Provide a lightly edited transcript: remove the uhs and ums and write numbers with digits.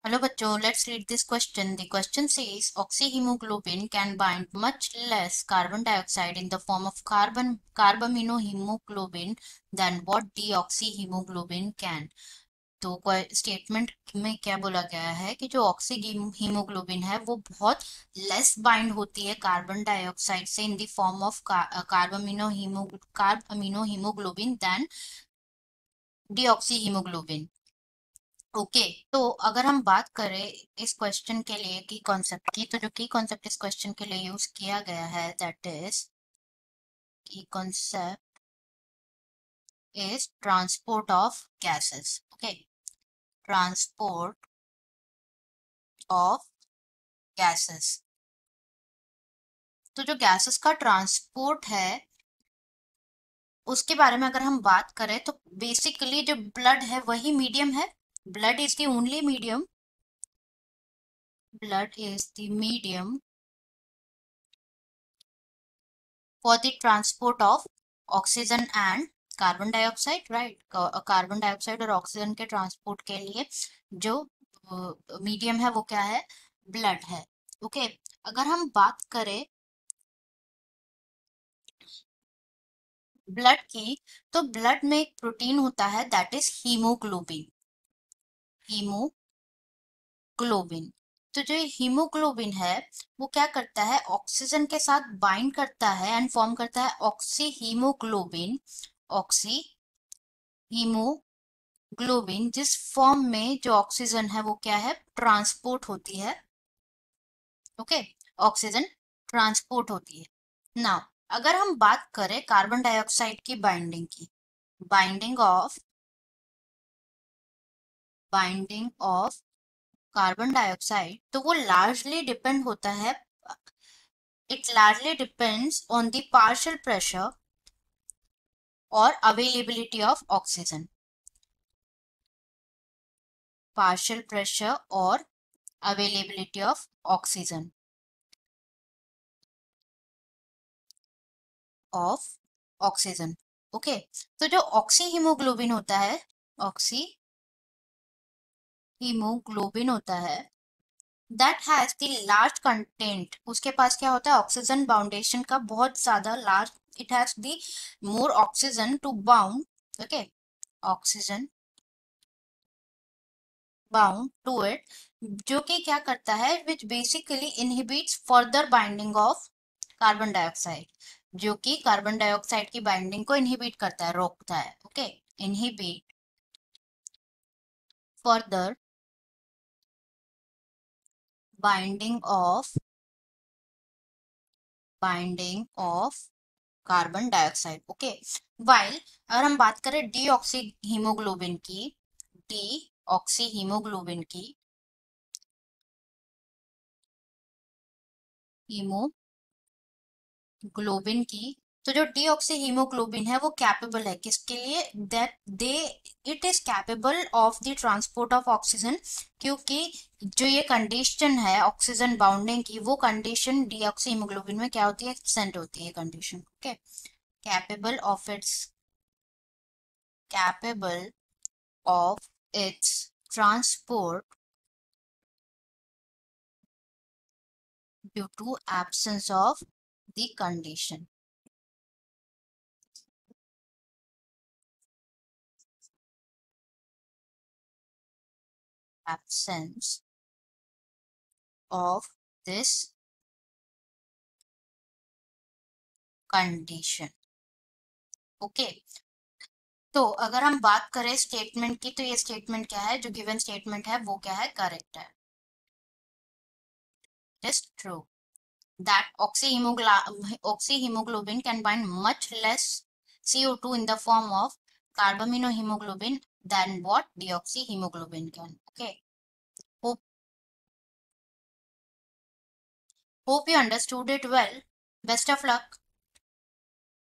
Hello bachcho, let's read this question. The question says oxyhemoglobin can bind much less carbon dioxide in the form of carbaminohemoglobin than what deoxyhemoglobin can. तो statement में क्या बोला गया है कि जो oxy haemoglobin है वो बहुत लेस बाइंड होती है कार्बन डाइऑक्साइड से in the form of carb haemoglobin then deoxy haemoglobin. Okay तो अगर हम बात करें इस क्वेश्चन के लिए की कॉन्सेप्ट की, तो जो की कॉन्सेप्ट इस क्वेश्चन के लिए यूज किया गया है दैट इज की concept is transport of gases. Okay, transport of gases. तो जो गैसेस का ट्रांसपोर्ट है उसके बारे में अगर हम बात करें तो बेसिकली जो ब्लड है वही मीडियम है। Blood is the only medium, blood is the medium for the transport of oxygen and carbon dioxide, right. Carbon dioxide और ऑक्सीजन के ट्रांसपोर्ट के लिए जो मीडियम है वो क्या है, ब्लड है। ओके अगर हम बात करें ब्लड की, तो ब्लड में एक प्रोटीन होता है दैट इज हीमोग्लोबिन। हीमोग्लोबिन, तो जो हीमोग्लोबिन है वो क्या करता है, ऑक्सीजन के साथ बाइंड करता है एंड फॉर्म करता है ऑक्सी हीमोग्लोबिन। ऑक्सी हीमोग्लोबिन जिस फॉर्म में जो ऑक्सीजन है वो क्या है, ट्रांसपोर्ट होती है। ओके, ऑक्सीजन ट्रांसपोर्ट होती है। नाउ अगर हम बात करें कार्बन डाइऑक्साइड की बाइंडिंग की, बाइंडिंग ऑफ कार्बन डाइऑक्साइड, तो वो लार्जली डिपेंड होता है, it largely depends on the partial pressure और availability of oxygen. Partial pressure और अवेलेबिलिटी ऑफ ऑक्सीजन ओके, तो जो ऑक्सी हीमोग्लोबिन होता है, ऑक्सी हीमोग्लोबिन होता है that has the large content, उसके पास क्या होता है, ऑक्सीजन बाउंडेशन का बहुत ज्यादा large, it has the more oxygen to bound. Okay, oxygen bound to it, जो कि क्या करता है, which basically inhibits further binding of carbon dioxide, जो कि कार्बन डाइऑक्साइड की बाइंडिंग को इनहिबिट करता है, रोकता है। Okay, inhibit further binding of carbon dioxide. Okay, while अगर हम बात करें डीऑक्सी हीमोग्लोबिन की, डीऑक्सी हीमोग्लोबिन की, तो जो डीऑक्सी हीमोग्लोबिन है वो कैपेबल है किसके लिए, that they it is capable of the transport of oxygen, क्योंकि जो ये कंडीशन है ऑक्सीजन बाउंडिंग की, वो कंडीशन डीऑक्सी हीमोग्लोबिन में क्या होती है, एब्सेंट होती है condition. Okay, capable of its transport due to absence of the condition. Absence of this condition. Okay. तो अगर हम बात करें स्टेटमेंट की, तो ये स्टेटमेंट क्या है, जो गिवन स्टेटमेंट है वो क्या है, करेक्ट है। It is true that oxyhemoglobin can bind much less CO2 in the form of carbaminohemoglobin than what deoxyhemoglobin can. Okay, hope you understood it well. Best of luck.